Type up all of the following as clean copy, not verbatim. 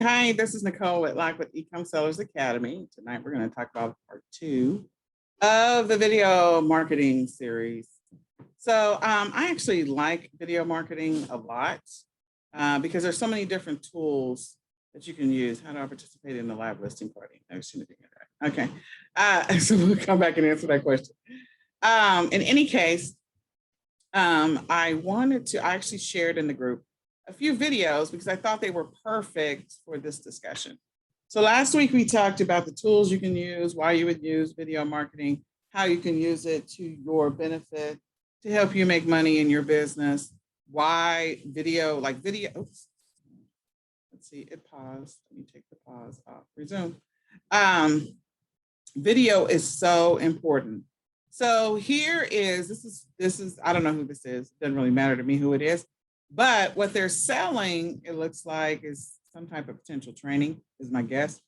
Hi, this is Nicole with eCom Sellers Academy. Tonight we're going to talk about part 2 of the video marketing series. So I actually like video marketing a lot because there's so many different tools that you can use. How do I participate in the live listing party? No, shouldn't be that. Okay, so we'll come back and answer that question. In any case, I actually shared in the group a few videos because I thought they were perfect for this discussion. So last week we talked about the tools you can use, why you would use video marketing, how you can use it to your benefit to help you make money in your business, why video, oops, let's see, it paused. Let me take the pause off, resume. Video is so important. So here is, this is, I don't know who this is. It doesn't really matter to me who it is. But what they're selling, it looks like, is some type of potential training, is my guess.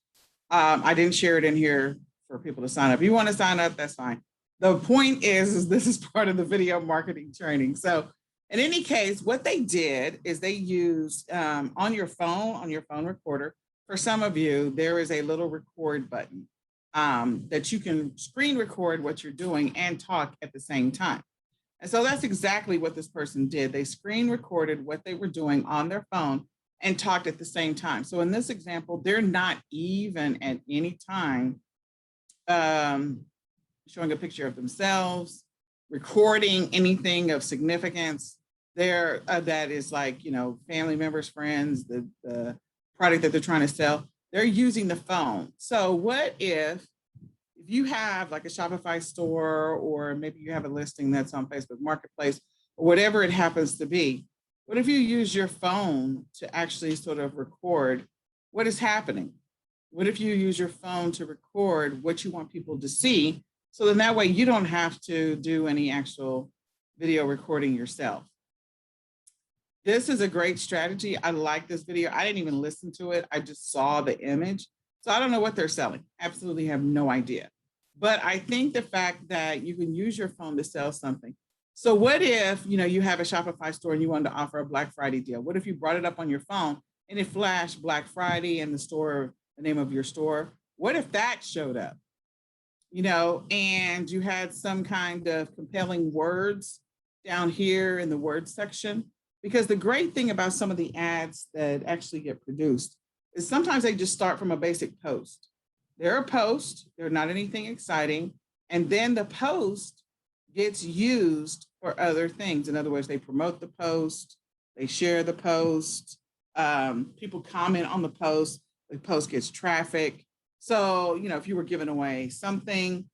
I didn't share it in here for people to sign up. If you want to sign up, that's fine. The point is this is part of the video marketing training. So in any case, what they did is they used on your phone recorder, for some of you, there is a little record button that you can screen record what you're doing and talk at the same time. And so that's exactly what this person did. They screen recorded what they were doing on their phone and talked at the same time. So in this example, they're not even at any time showing a picture of themselves, recording anything of significance. There that is like, family members, friends, the product that they're trying to sell. They're using the phone. So what if you have like a Shopify store, or maybe you have a listing that's on Facebook Marketplace, or whatever it happens to be, what if you use your phone to actually sort of record what is happening? What if you use your phone to record what you want people to see? So then that way you don't have to do any actual video recording yourself. This is a great strategy. I like this video. I didn't even listen to it. I just saw the image. So I don't know what they're selling. Absolutely have no idea. But I think the fact that you can use your phone to sell something. So what if, you have a Shopify store and you wanted to offer a Black Friday deal? What if you brought it up on your phone and it flashed Black Friday and the name of your store? What if that showed up? And you had some kind of compelling words down here in the word section. Because the great thing about some of the ads that actually get produced is sometimes they just start from a basic post. They're a post, they're not anything exciting, and then the post gets used for other things. In other words, they promote the post, they share the post, people comment on the post gets traffic. So, if you were giving away something,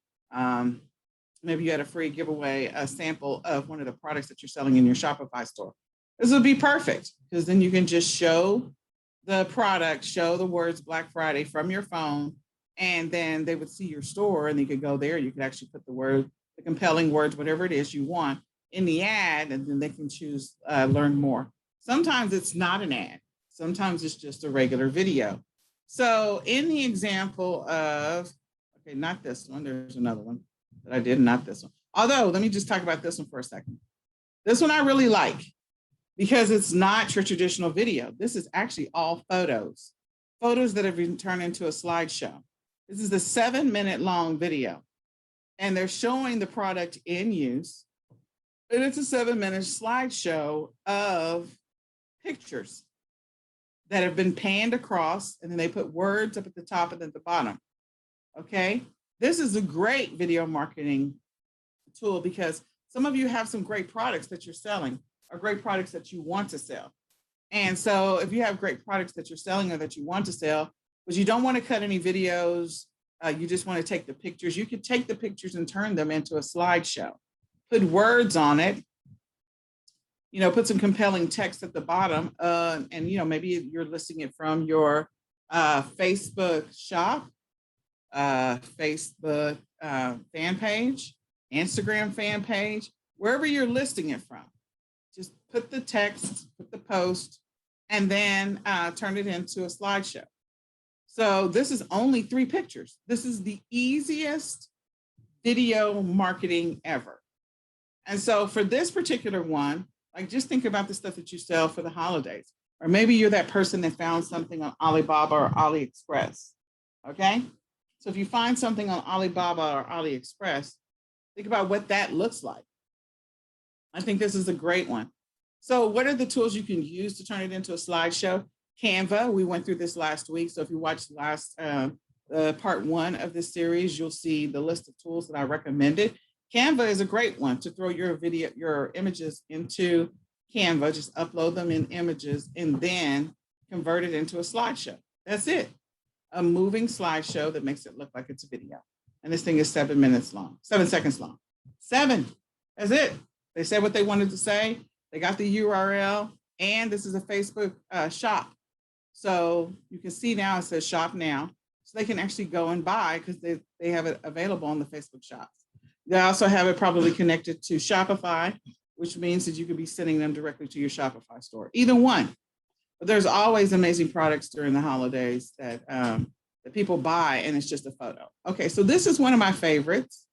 maybe you had a free giveaway, a sample of one of the products that you're selling in your Shopify store. This would be perfect because then you can just show the product, show the words Black Friday from your phone, and then they would see your store and they could go there. You could actually put the compelling words, whatever it is you want in the ad, and then they can choose learn more. Sometimes it's not an ad. Sometimes it's just a regular video. So in the example of, okay, not this one, there's another one that I did, not this one. Although, let me just talk about this one for a second. This one I really like, because it's not your traditional video. This is actually all photos that have been turned into a slideshow. This is the 7-minute long video, and they're showing the product in use, and it's a 7-minute slideshow of pictures that have been panned across, and then they put words up at the top and at the bottom. Okay, this is a great video marketing tool because some of you have some great products that you're selling, or great products that you want to sell. And so if you have great products that you're selling or that you want to sell, but you don't want to cut any videos, you just want to take the pictures, you could take the pictures and turn them into a slideshow, put words on it, put some compelling text at the bottom, and maybe you're listing it from your Facebook shop, Facebook fan page, Instagram fan page, wherever you're listing it from. Just put the text, put the post, and then turn it into a slideshow. So this is only 3 pictures. This is the easiest video marketing ever. And so for this particular one, like just think about the stuff that you sell for the holidays. Or maybe you're that person that found something on Alibaba or AliExpress. Okay. So if you find something on Alibaba or AliExpress, think about what that looks like. I think this is a great one. So what are the tools you can use to turn it into a slideshow? Canva, we went through this last week. So if you watched last part 1 of this series, you'll see the list of tools that I recommended. Canva is a great one to throw your images into Canva, just upload them in images and then convert it into a slideshow. That's it. A moving slideshow that makes it look like it's a video. And this thing is 7 seconds long. 7. That's it. They said what they wanted to say. They got the URL, and this is a Facebook shop. So you can see now it says shop now. So they can actually go and buy because they have it available on the Facebook shops. They also have it probably connected to Shopify, which means that you could be sending them directly to your Shopify store. Either one. But there's always amazing products during the holidays that people buy, and it's just a photo. Okay, so this is one of my favorites,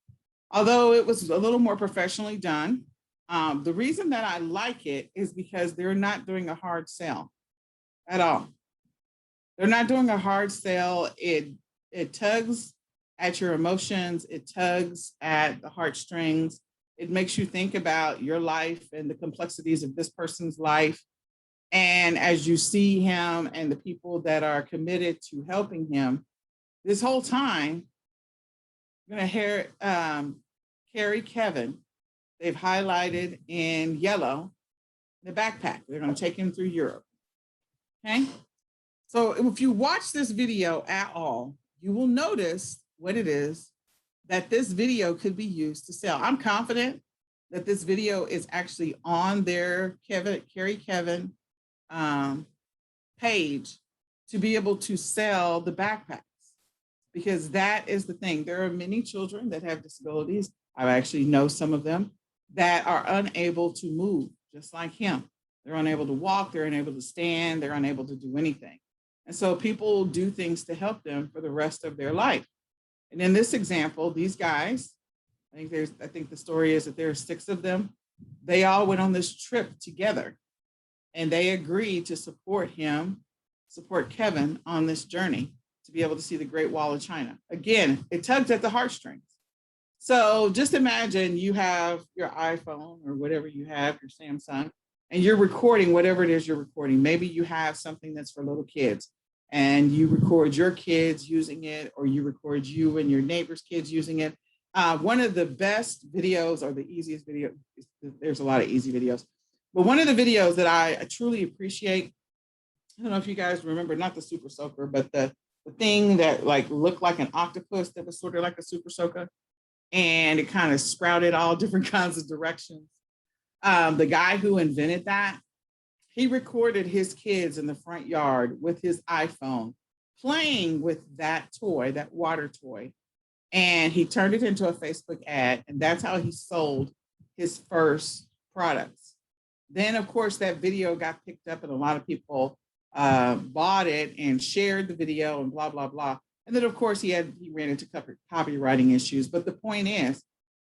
although it was a little more professionally done. The reason that I like it is because they're not doing a hard sell at all. They're not doing a hard sell. It tugs at your emotions. It tugs at the heartstrings. It makes you think about your life and the complexities of this person's life. And as you see him and the people that are committed to helping him, this whole time, you're going to hear carry Kevin. They've highlighted in yellow the backpack. They're going to take him through Europe. Okay. So if you watch this video at all, you will notice what it is that this video could be used to sell. I'm confident that this video is actually on their Carry Kevin page to be able to sell the backpacks, because that is the thing. There are many children that have disabilities. I actually know some of them that are unable to move, just like him. They're unable to walk, they're unable to stand, they're unable to do anything. And so people do things to help them for the rest of their life. And in this example, these guys, I think the story is that there are 6 of them. They all went on this trip together, and they agreed to support Kevin on this journey to be able to see the Great Wall of China. Again, it tugs at the heartstrings. So just imagine you have your iPhone or whatever you have, your Samsung, and you're recording whatever it is you're recording. Maybe you have something that's for little kids and you record your kids using it, or you record you and your neighbor's kids using it. One of the best videos, or the easiest video, there's a lot of easy videos, but one of the videos that I truly appreciate, I don't know if you guys remember, not the Super Soaker, but the thing that like looked like an octopus that was sort of like a Super Soaker, and it kind of sprouted all different kinds of directions. The guy who invented that, he recorded his kids in the front yard with his iPhone playing with that toy, that water toy, and he turned it into a Facebook ad, and that's how he sold his first products. Then, of course, that video got picked up, and a lot of people bought it and shared the video and blah, blah, blah. And then, of course, he ran into copywriting issues. But the point is,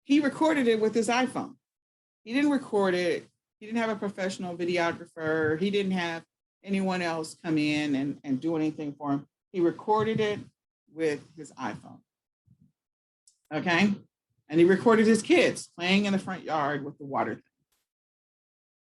he recorded it with his iPhone. He didn't record it. He didn't have a professional videographer. He didn't have anyone else come in and do anything for him. He recorded it with his iPhone. Okay. And he recorded his kids playing in the front yard with the water thing.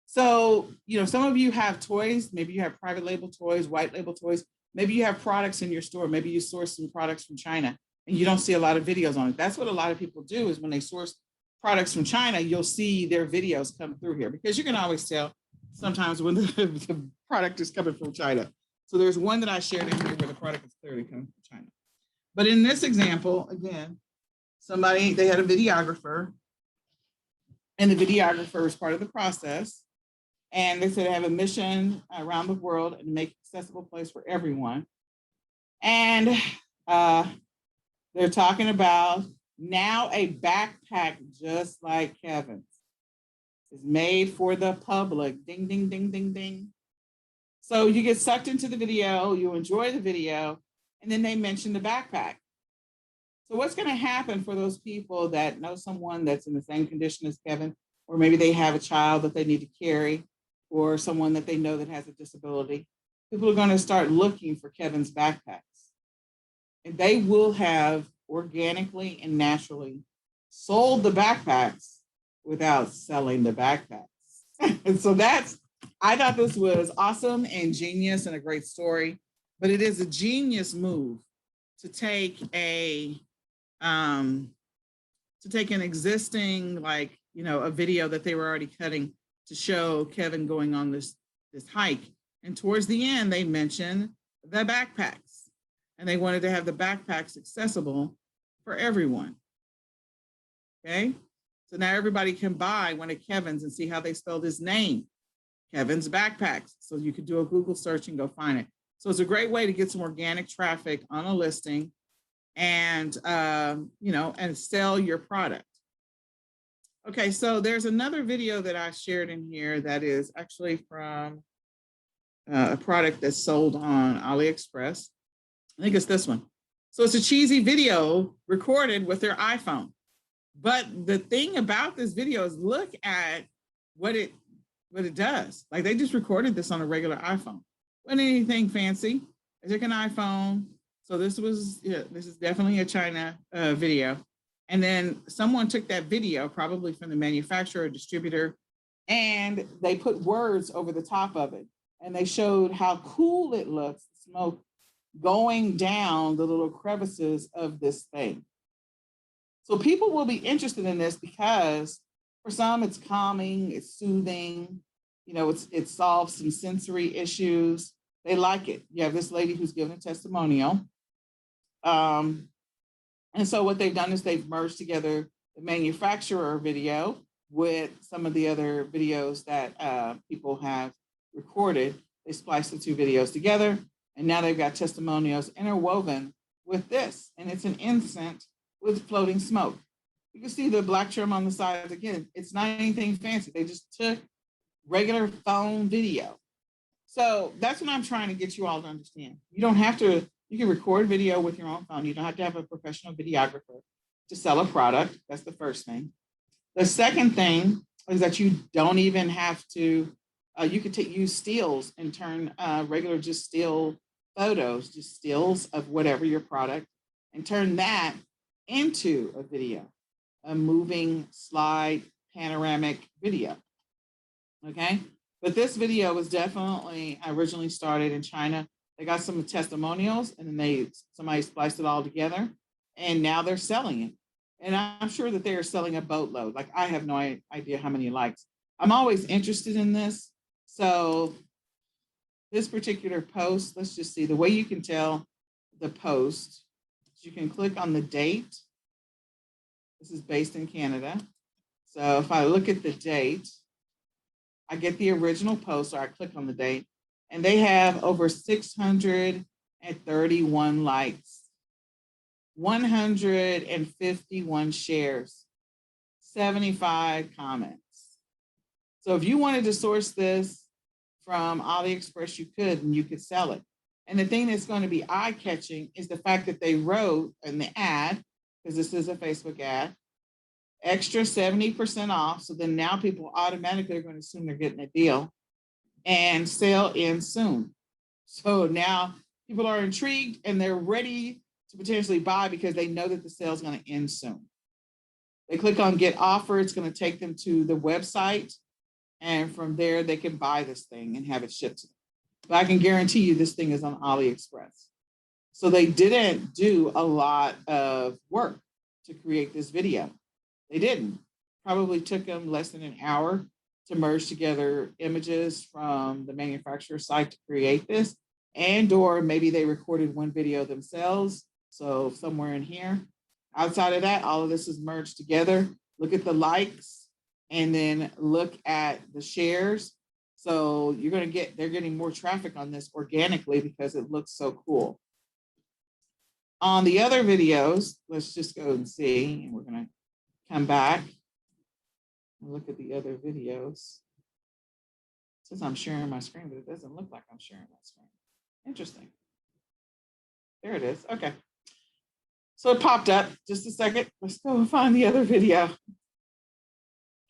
So, some of you have toys. Maybe you have private label toys, white label toys. Maybe you have products in your store. Maybe you source some products from China and you don't see a lot of videos on it. That's what a lot of people do, is when they source products from China, you'll see their videos come through here, because you can always tell sometimes when the product is coming from China. So there's one that I shared in here where the product is clearly coming from China. But in this example, again, they had a videographer, and the videographer is part of the process. And they said they have a mission around the world and make an accessible place for everyone. And they're talking about now a backpack just like Kevin's is made for the public. Ding, ding, ding, ding, ding. So you get sucked into the video, you enjoy the video, and then they mention the backpack. So what's going to happen for those people that know someone that's in the same condition as Kevin, or maybe they have a child that they need to carry, or someone that they know that has a disability, people are going to start looking for Kevin's backpacks. And they will have organically and naturally sold the backpacks without selling the backpacks. And so I thought this was awesome and genius and a great story, but it is a genius move to take an existing, like, a video that they were already cutting to show Kevin going on this hike. And towards the end, they mentioned the backpacks, and they wanted to have the backpacks accessible for everyone. Okay. So now everybody can buy one of Kevin's and see how they spelled his name, Kevin's Backpacks. So you could do a Google search and go find it. So it's a great way to get some organic traffic on a listing and, and sell your product. Okay, so there's another video that I shared in here that is actually from a product that's sold on AliExpress. I think it's this one. So it's a cheesy video recorded with their iPhone. But the thing about this video is look at what it does. Like, they just recorded this on a regular iPhone. Wasn't anything fancy. I took an iPhone. So this is definitely a China video. And then someone took that video, probably from the manufacturer or distributor, and they put words over the top of it. And they showed how cool it looks, smoke going down the little crevices of this thing. So people will be interested in this because for some it's calming, it's soothing, it solves some sensory issues. They like it. You have this lady who's giving a testimonial. And so what they've done is they've merged together the manufacturer video with some of the other videos that people have recorded. They spliced the two videos together, and now they've got testimonials interwoven with this. And it's an incense with floating smoke. You can see the black trim on the side. Again, it's not anything fancy. They just took regular phone video. So that's what I'm trying to get you all to understand. You don't have to, you can record video with your own phone. You don't have to have a professional videographer to sell a product. That's the first thing. The second thing is that you don't even have to, you could use stills and turn regular just still photos, just stills of whatever your product, and turn that into a video, a moving slide panoramic video. Okay, but this video was definitely originally started in China. They got some testimonials, and then somebody spliced it all together, and now they're selling it. And I'm sure that they are selling a boatload. Like, I have no idea how many likes. I'm always interested in this. So this particular post, let's just see the way you can tell the post. You can click on the date. This is based in Canada. So if I look at the date, I get the original post, or I click on the date, and they have over 631 likes, 151 shares, 75 comments. So if you wanted to source this from AliExpress, you could, and you could sell it. And the thing that's going to be eye-catching is the fact that they wrote in the ad, because this is a Facebook ad, extra 70% off. So then now people automatically are going to assume they're getting a deal, and sale ends soon. So now people are intrigued and they're ready to potentially buy because they know that the sale is going to end soon. They click on get offer. It's going to take them to the website. And from there, they can buy this thing and have it shipped to them. But I can guarantee you this thing is on AliExpress. So they didn't do a lot of work to create this video. They didn't. Probably took them less than an hour to merge together images from the manufacturer site to create this, and or maybe they recorded one video themselves. So somewhere in here. Outside of that, all of this is merged together. Look at the likes and then look at the shares. So they're getting more traffic on this organically because it looks so cool. On the other videos, let's just go and see, and we're going to come back and look at the other videos. It says I'm sharing my screen, but it doesn't look like I'm sharing my screen. Interesting. There it is. Okay. So it popped up. Just a second. Let's go and find the other video.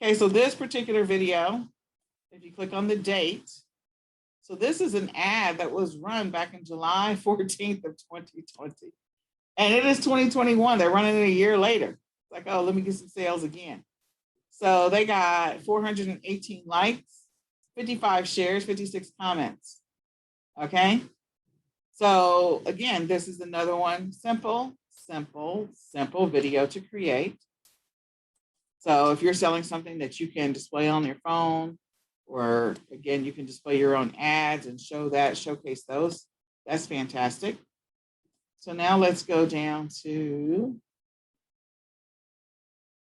Okay, so this particular video if you click on the date, so this is an ad that was run back in July 14th of 2020. And it is 2021. They're running it a year later. It's like, oh, let me get some sales again. So they got 418 likes, 55 shares, 56 comments. Okay. So again, this is another one. Simple video to create. So if you're selling something that you can display on your phone, or again, you can display your own ads and showcase those. That's fantastic. So now let's go down to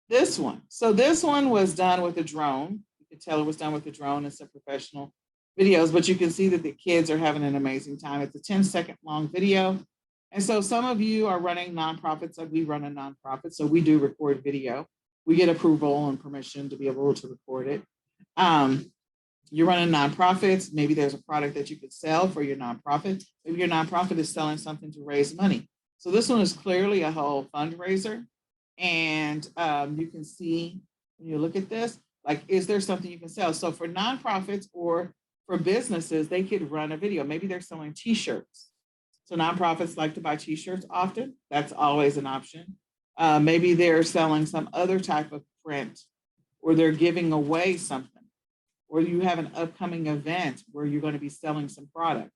this one. So this one was done with a drone. You can tell it was done with a drone and some professional videos, but you can see that the kids are having an amazing time. It's a 10-second long video. And so some of you are running nonprofits, like we run a nonprofit, so we do record video. We get approval and permission to be able to record it. You're running nonprofits. Maybe there's a product that you could sell for your nonprofit. Maybe your nonprofit is selling something to raise money. So this one is clearly a whole fundraiser. And you can see when you look at this, like, is there something you can sell? So for nonprofits or for businesses, they could run a video. Maybe they're selling t-shirts. So nonprofits like to buy t-shirts often. That's always an option. Maybe they're selling some other type of print, or they're giving away something, or you have an upcoming event where you're going to be selling some products.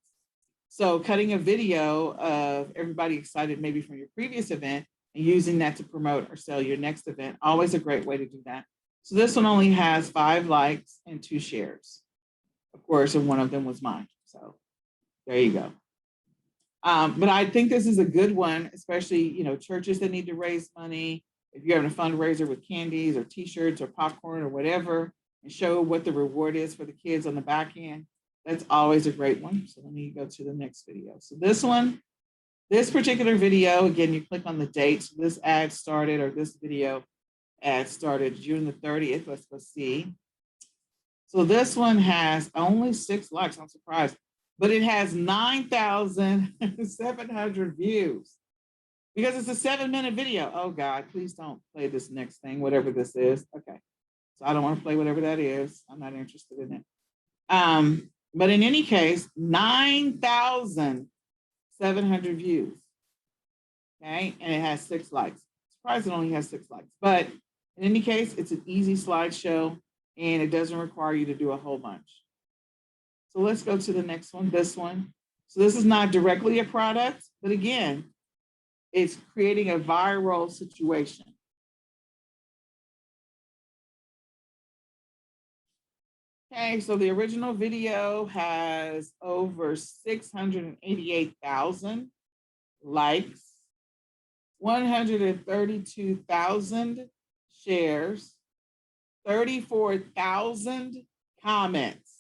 So cutting a video of everybody excited maybe from your previous event and using that to promote or sell your next event, always a great way to do that. So this one only has 5 likes and 2 shares, of course, and one of them was mine. So there you go. But I think this is a good one, especially, churches that need to raise money. If you're having a fundraiser with candies or t-shirts or popcorn or whatever, and show what the reward is for the kids on the back end, that's always a great one. So let me go to the next video. So this particular video, again, you click on the date. So this ad started, or this video ad started June the 30th. Let's go see. So this one has only 6 likes. I'm surprised, but it has 9,700 views because it's a 7-minute video. Oh God, please don't play this next thing, whatever this is. Okay. So I don't want to play whatever that is. I'm not interested in it. But in any case, 9,700 views. Okay. And it has 6 likes. Surprised it only has 6 likes. But in any case, it's an easy slideshow and it doesn't require you to do a whole bunch. So let's go to the next one, this one. So this is not directly a product, but again, it's creating a viral situation. Okay, so the original video has over 688,000 likes, 132,000 shares, 34,000 comments.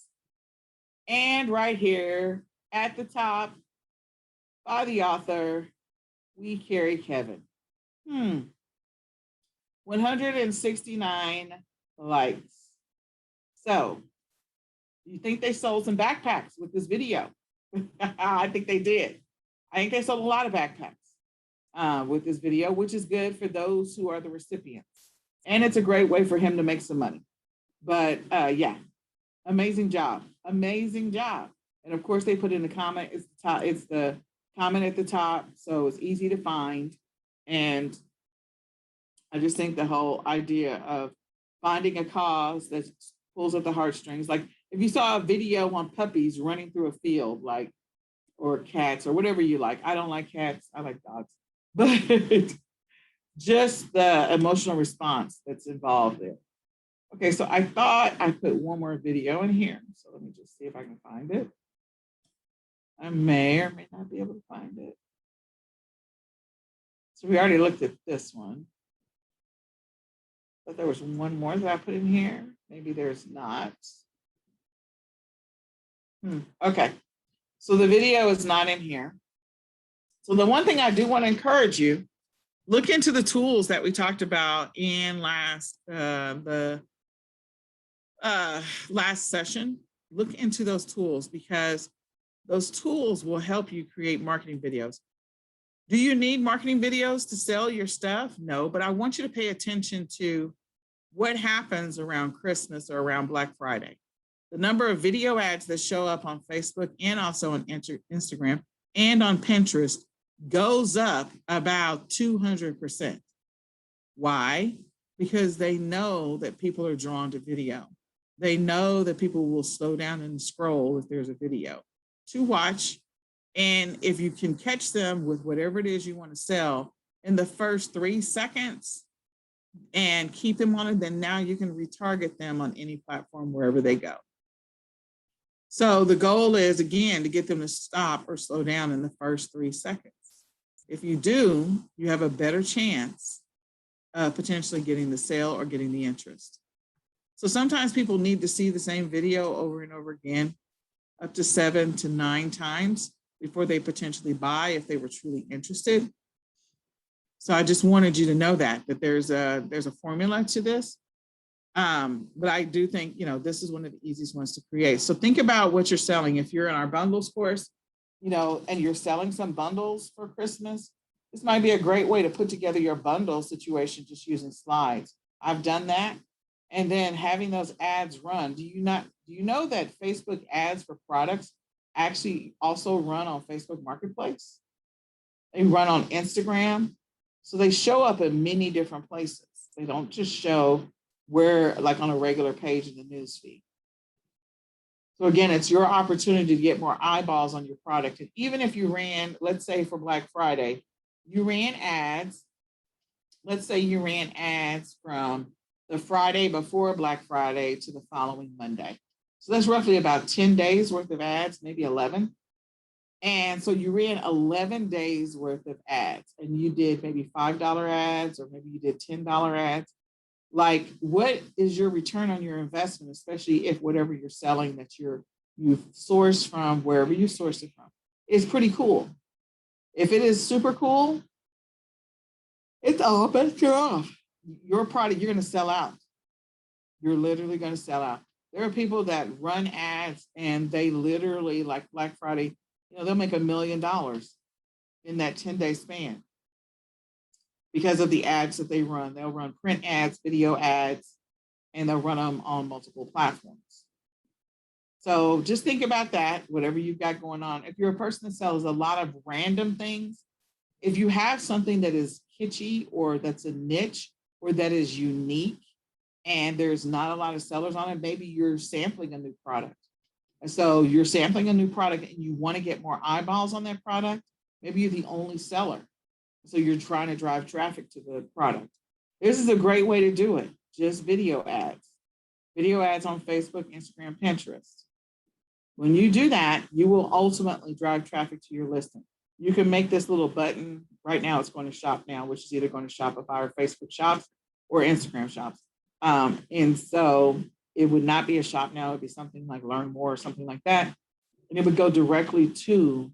And right here at the top by the author, We Carry Kevin. 169 likes. So you think they sold some backpacks with this video? I think they did. I think they sold a lot of backpacks with this video, which is good for those who are the recipients. And it's a great way for him to make some money. But yeah, amazing job. Amazing job. And of course, they put in the comment. It's the comment at the top. So it's easy to find. And I just think the whole idea of finding a cause that pulls at the heartstrings. Like if you saw a video on puppies running through a field, like, or cats or whatever you like. I don't like cats. I like dogs. But just the emotional response that's involved there. Okay, so I thought I put one more video in here. So let me just see if I can find it. I may or may not be able to find it. So we already looked at this one. But there was one more that I put in here. Maybe there's not. Okay, so the video is not in here. So the one thing I do want to encourage you, look into the tools that we talked about in last session. Look into those tools because those tools will help you create marketing videos. Do you need marketing videos to sell your stuff? No, but I want you to pay attention to what happens around Christmas or around Black Friday. The number of video ads that show up on Facebook and also on Instagram and on Pinterest goes up about 200%. Why? Because they know that people are drawn to video. They know that people will slow down and scroll if there's a video to watch. And if you can catch them with whatever it is you want to sell in the first 3 seconds and keep them on it, then now you can retarget them on any platform wherever they go. So the goal is, again, to get them to stop or slow down in the first 3 seconds. If you do, you have a better chance of potentially getting the sale or getting the interest. So sometimes people need to see the same video over and over again, up to 7 to 9 times before they potentially buy if they were truly interested. So I just wanted you to know that there's a formula to this. But I do think, this is one of the easiest ones to create. So think about what you're selling. If you're in our bundles course, and you're selling some bundles for Christmas, this might be a great way to put together your bundle situation just using slides. I've done that. And then having those ads run. Do you know that Facebook ads for products actually also run on Facebook Marketplace? They run on Instagram. So they show up in many different places. They don't just show where, like on a regular page in the newsfeed. So again, it's your opportunity to get more eyeballs on your product. And even if you ran, let's say for Black Friday, you ran ads. Let's say you ran ads from the Friday before Black Friday to the following Monday. So that's roughly about 10 days worth of ads, maybe 11. And so you ran 11 days worth of ads, and you did maybe $5 ads, or maybe you did $10 ads. Like, what is your return on your investment, especially if whatever you're selling that you've sourced from, wherever you source it from, is pretty cool. If it is super cool, it's all better off. Your product, you're going to sell out. You're literally going to sell out. There are people that run ads and they literally, like Black Friday, they'll make $1 million in that 10-day span because of the ads that they run. They'll run print ads, video ads, and they'll run them on multiple platforms. So just think about that, whatever you've got going on. If you're a person that sells a lot of random things, if you have something that is kitschy or that's a niche or that is unique and there's not a lot of sellers on it, maybe you're sampling a new product. And so you're sampling a new product and you want to get more eyeballs on that product. Maybe you're the only seller. So you're trying to drive traffic to the product. This is a great way to do it. Just video ads. Video ads on Facebook, Instagram, Pinterest. When you do that, you will ultimately drive traffic to your listing. You can make this little button. Right now it's going to Shop Now, which is either going to Shopify or Facebook Shops or Instagram Shops. And so it would not be a Shop Now. It would be something like Learn More or something like that. And it would go directly to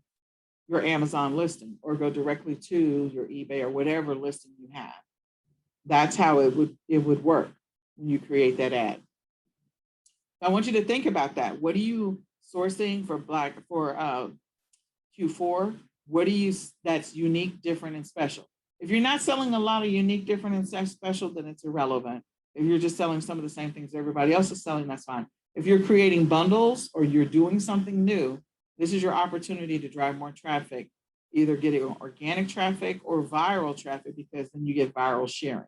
your Amazon listing or go directly to your eBay or whatever listing you have. That's how it would work when you create that ad. I want you to think about that. What are you sourcing for Q4? What do you that's unique, different, and special? If you're not selling a lot of unique, different, and special, then it's irrelevant. If you're just selling some of the same things everybody else is selling, that's fine. If you're creating bundles or you're doing something new, this is your opportunity to drive more traffic, either getting organic traffic or viral traffic, because then you get viral sharing.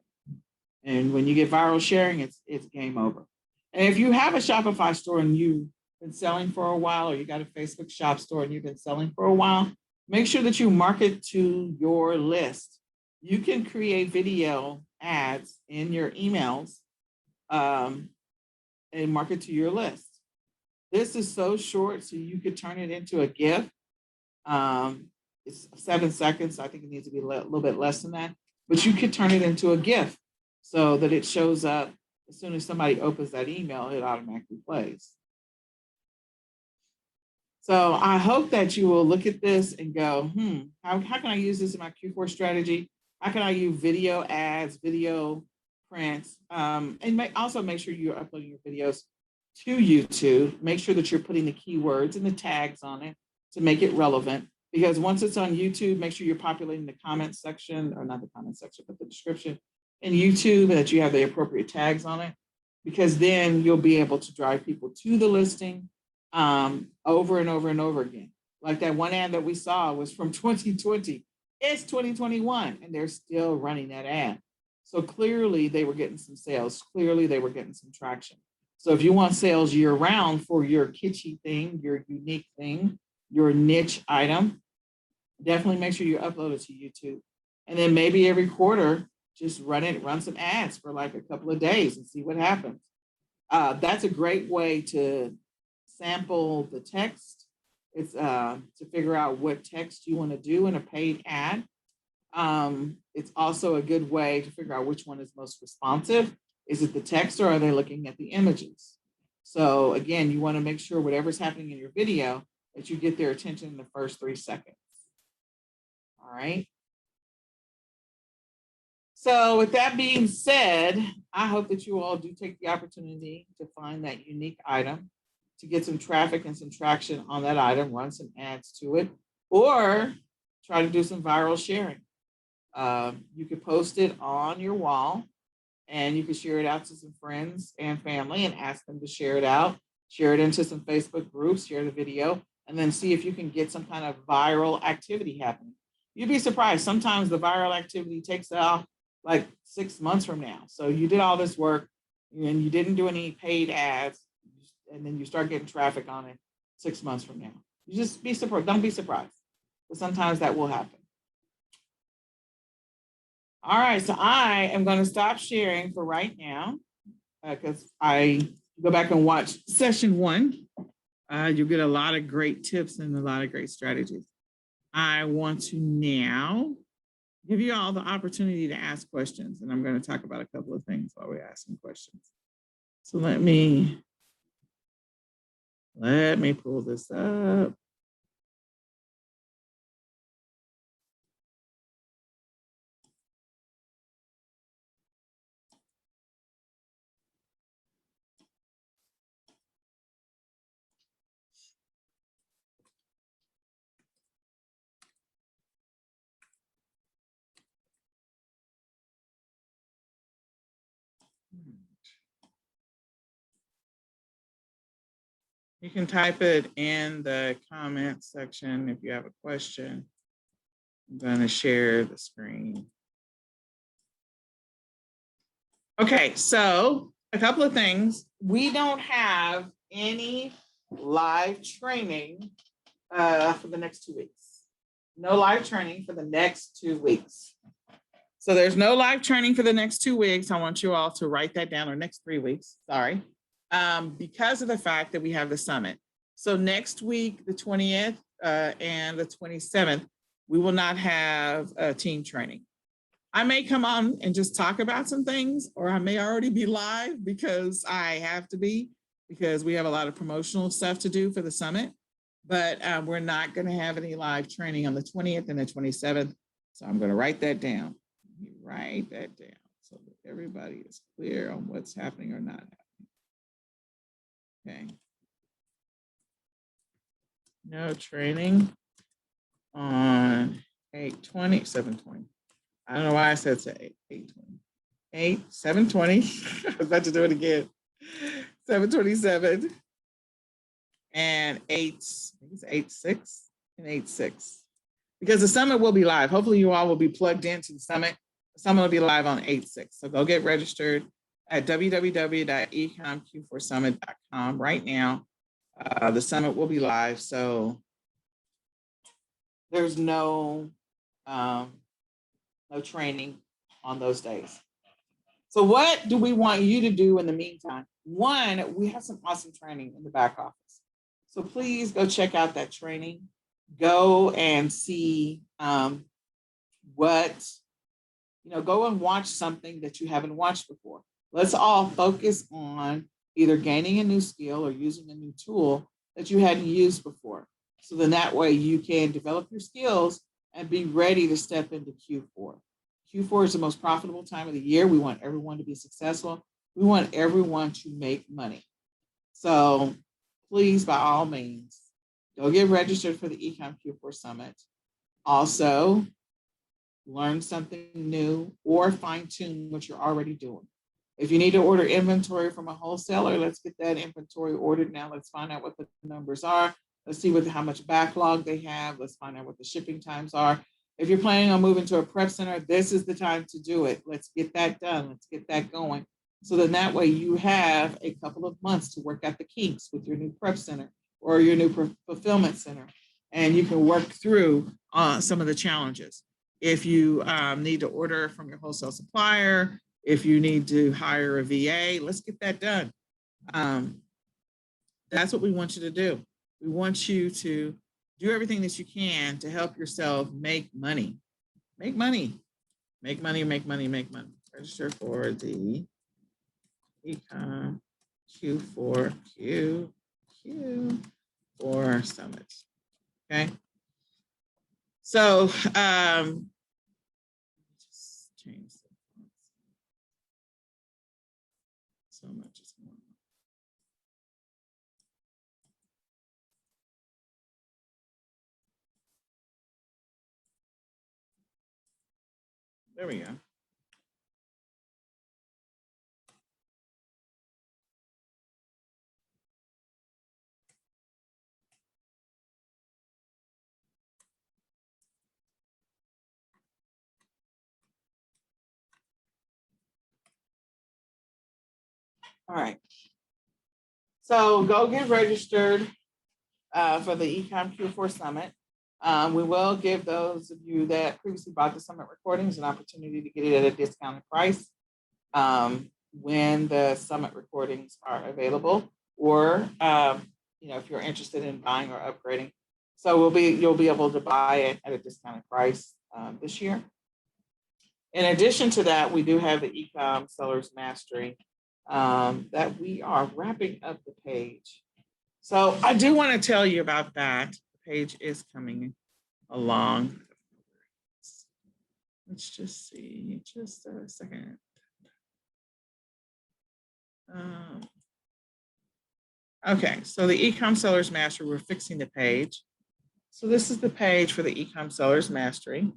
And when you get viral sharing, it's game over. And if you have a Shopify store and you've been selling for a while, or you got a Facebook shop store and you've been selling for a while, make sure that you market to your list. You can create video ads in your emails and market to your list. This is so short, so you could turn it into a GIF. It's 7 seconds. I think it needs to be a little bit less than that, but you could turn it into a GIF so that it shows up as soon as somebody opens that email, it automatically plays. So I hope that you will look at this and go, how can I use this in my Q4 strategy? How can I use video ads, video prints, and also make sure you're uploading your videos to YouTube. Make sure that you're putting the keywords and the tags on it to make it relevant. Because once it's on YouTube, make sure you're populating the comment section, or not the comment section, but the description in YouTube, and that you have the appropriate tags on it. because then you'll be able to drive people to the listing over and over and over again. Like that one ad that we saw was from 2020. It's 2021, and they're still running that ad. So clearly they were getting some sales. Clearly they were getting some traction. So if you want sales year round for your kitschy thing, your unique thing, your niche item, definitely make sure you upload it to YouTube. And then maybe every quarter, just run some ads for like a couple of days and see what happens. That's a great way to sample the text. It's to figure out what text you want to do in a paid ad. It's also a good way to figure out which one is most responsive. Is it the text or are they looking at the images? So again, you want to make sure whatever's happening in your video that you get their attention in the first 3 seconds. All right. So with that being said, I hope that you all do take the opportunity to find that unique item, to get some traffic and some traction on that item, run some ads to it, or try to do some viral sharing. You could post it on your wall and you can share it out to some friends and family and ask them to share it out, share it into some Facebook groups, share the video, and then see if you can get some kind of viral activity happening. You'd be surprised. Sometimes the viral activity takes off like 6 months from now. So you did all this work and you didn't do any paid ads, and then you start getting traffic on it 6 months from now. You just be surprised. Don't be surprised. But sometimes that will happen. All right, so I am going to stop sharing for right now because I go back and watch session 1. You'll get a lot of great tips and a lot of great strategies. I want to now give you all the opportunity to ask questions, and I'm going to talk about a couple of things while we're asking questions. So let me pull this up. You can type it in the comment section if you have a question. I'm going to share the screen. Okay, so a couple of things. We don't have any live training for the next 2 weeks. No live training for the next 2 weeks. So there's no live training for the next 2 weeks. I want you all to write that down, or next 3 weeks, sorry. Because of the fact that we have the summit. So next week, the 20th and the 27th, we will not have a team training. I may come on and just talk about some things, or I may already be live because I have to be, because we have a lot of promotional stuff to do for the summit, but we're not going to have any live training on the 20th and the 27th. So I'm going to write that down. Write that down so that everybody is clear on what's happening or not happening. Okay. No training on 8/20, 7/20. I don't know why I said 8/20. 7/20. I was about to do it again. 7/27 and 8/6 and 8/6. Because the summit will be live. Hopefully you all will be plugged into the summit. The summit will be live on 8/6. So go get registered at www.ecomq4summit.com right now. The summit will be live, so there's no training on those days. So what do we want you to do in the meantime? One, we have some awesome training in the back office. So please go check out that training. Go and see go and watch something that you haven't watched before. Let's all focus on either gaining a new skill or using a new tool that you hadn't used before. So then that way you can develop your skills and be ready to step into Q4. Q4 is the most profitable time of the year. We want everyone to be successful. We want everyone to make money. So please, by all means, go get registered for the eCom Q4 Summit. Also, learn something new or fine-tune what you're already doing. If you need to order inventory from a wholesaler, let's get that inventory ordered now. Let's find out what the numbers are. Let's see how much backlog they have. Let's find out what the shipping times are. If you're planning on moving to a prep center, this is the time to do it. Let's get that done. Let's get that going. So then that way you have a couple of months to work out the kinks with your new prep center or your new fulfillment center. And you can work through some of the challenges. If you need to order from your wholesale supplier, if you need to hire a VA, let's get that done. That's what we want you to do. We want you to do everything that you can to help yourself make money. Make money. Make money, make money, make money. Register for the eCom Q4 Summit. Okay. So just change the fonts. So much is going on. There we go. All right. So go get registered for the eCom Q4 Summit. We will give those of you that previously bought the summit recordings an opportunity to get it at a discounted price when the summit recordings are available, or if you're interested in buying or upgrading. So you'll be able to buy it at a discounted price this year. In addition to that, we do have the eCom Sellers Mastery that we are wrapping up the page. So I do want to tell you about that. The page is coming along. Let's just see, just a second. Okay, so the eCom Sellers Mastery, we're fixing the page. So this is the page for the eCom Sellers Mastery.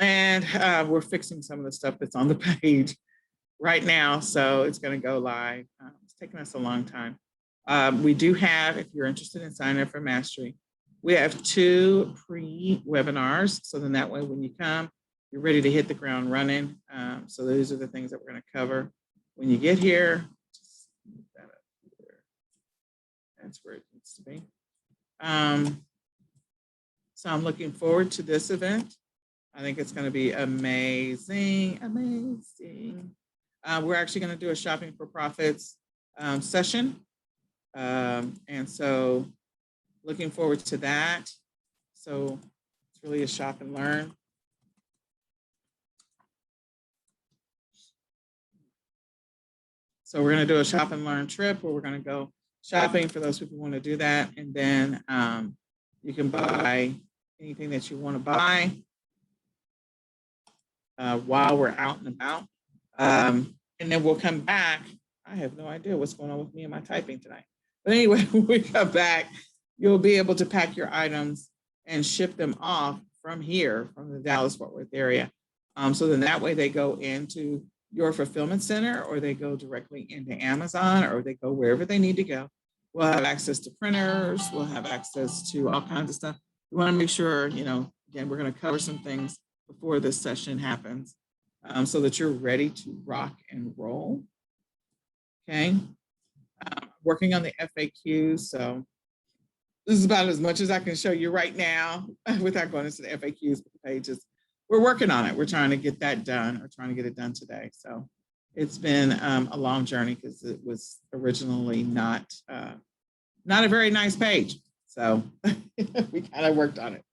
And we're fixing some of the stuff that's on the page right now. So it's going to go live. It's taking us a long time. We do have, if you're interested in signing up for Mastery, we have 2 pre-webinars. So then that way, when you come, you're ready to hit the ground running. So those are the things that we're going to cover when you get here. Just move that up here. That's where it needs to be. So I'm looking forward to this event. I think it's going to be amazing, amazing. We're actually going to do a Shopping for Profits session. And so looking forward to that. So it's really a shop and learn. So we're going to do a shop and learn trip where we're going to go shopping for those people who want to do that. And then you can buy anything that you want to buy while we're out and about. And then we'll come back. I have no idea what's going on with me and my typing tonight. But anyway, when we come back, you'll be able to pack your items and ship them off from here, from the Dallas-Fort Worth area. So then that way they go into your fulfillment center, or they go directly into Amazon, or they go wherever they need to go. We'll have access to printers. We'll have access to all kinds of stuff. We want to make sure, again, we're going to cover some things before this session happens so that you're ready to rock and roll. Okay. Working on the FAQs. So this is about as much as I can show you right now without going into the FAQs with the pages. We're working on it. We're trying to get that done, or trying to get it done today. So it's been a long journey because it was originally not a very nice page. So we kind of worked on it.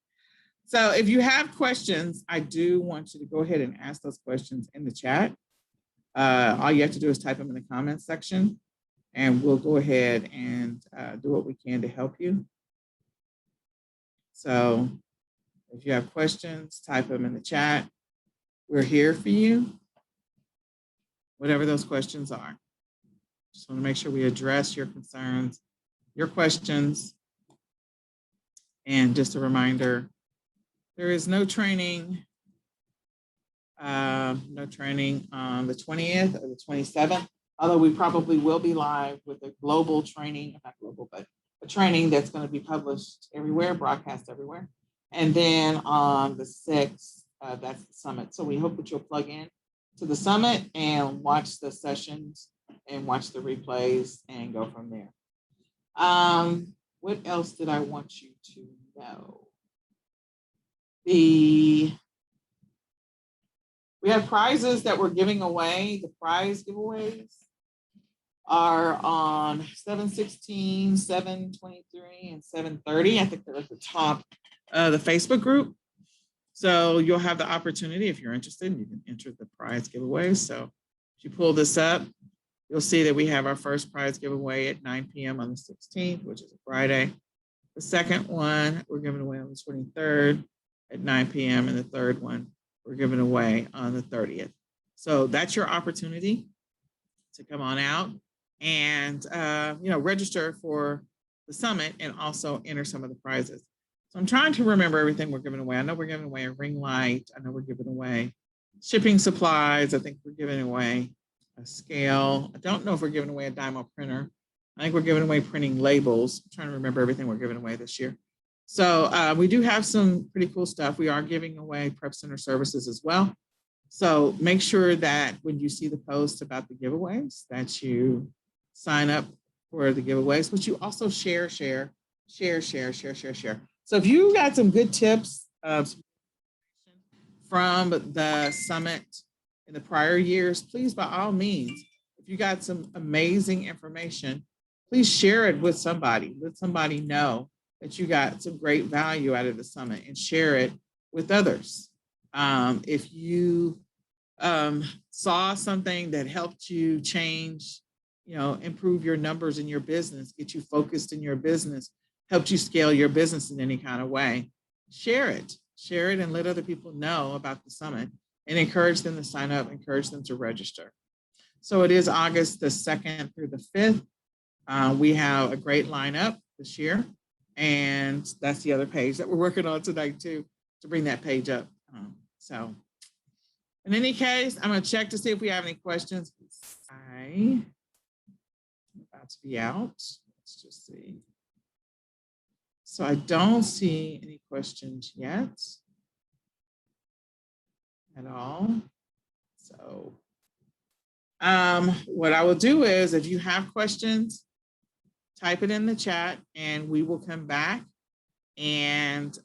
So if you have questions, I do want you to go ahead and ask those questions in the chat. All you have to do is type them in the comments section, and we'll go ahead and do what we can to help you. So if you have questions, type them in the chat. We're here for you, whatever those questions are. Just want to make sure we address your concerns, your questions. And just a reminder, there is no training No training on the 20th or the 27th, although we probably will be live with a global training, not global, but a training that's going to be published everywhere, broadcast everywhere. And then on the 6th, that's the summit. So we hope that you'll plug in to the summit and watch the sessions and watch the replays and go from there. What else did I want you to know? We have prizes that we're giving away. The prize giveaways are on 7/16, 7/23, and 7/30. I think they're at the top of the Facebook group. So you'll have the opportunity, if you're interested, you can enter the prize giveaway. So if you pull this up, you'll see that we have our first prize giveaway at 9 p.m. on the 16th, which is a Friday. The second one, we're giving away on the 23rd at 9 p.m. And the third one, we're giving away on the 30th. So that's your opportunity to come on out and register for the summit and also enter some of the prizes. So I'm trying to remember everything we're giving away. I know we're giving away a ring light. I know we're giving away shipping supplies. I think we're giving away a scale. I don't know if we're giving away a Dymo printer. I think we're giving away printing labels. I'm trying to remember everything we're giving away this year. So we do have some pretty cool stuff. We are giving away Prep Center services as well. So make sure that when you see the post about the giveaways, that you sign up for the giveaways, but you also share. So if you got some good tips from the summit in the prior years, please, by all means, if you got some amazing information, please share it with somebody. Let somebody know that you got some great value out of the summit and share it with others. If you saw something that helped you change, improve your numbers in your business, get you focused in your business, helped you scale your business in any kind of way, share it and let other people know about the summit and encourage them to sign up, encourage them to register. So it is August the 2nd through the 5th. We have a great lineup this year. And that's the other page that we're working on tonight too, to bring that page up. So in any case, I'm going to check to see if we have any questions. I'm about to be out. Let's just see. So I don't see any questions yet at all. So what I will do is, if you have questions, type it in the chat and we will come back and,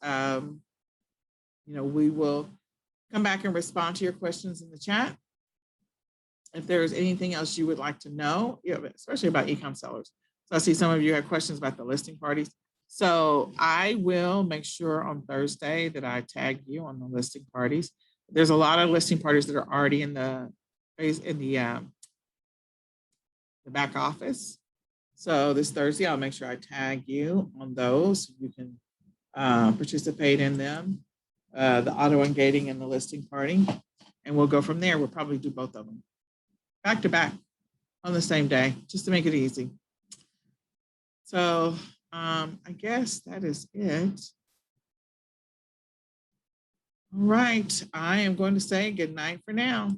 we will come back and respond to your questions in the chat. If there's anything else you would like to know, especially about eCom sellers. So I see some of you have questions about the listing parties. So I will make sure on Thursday that I tag you on the listing parties. There's a lot of listing parties that are already in the back office. So this Thursday, I'll make sure I tag you on those. So you can participate in them, the auto ungating and the listing party. And we'll go from there. We'll probably do both of them back to back on the same day, just to make it easy. So I guess that is it. All right. I am going to say good night for now.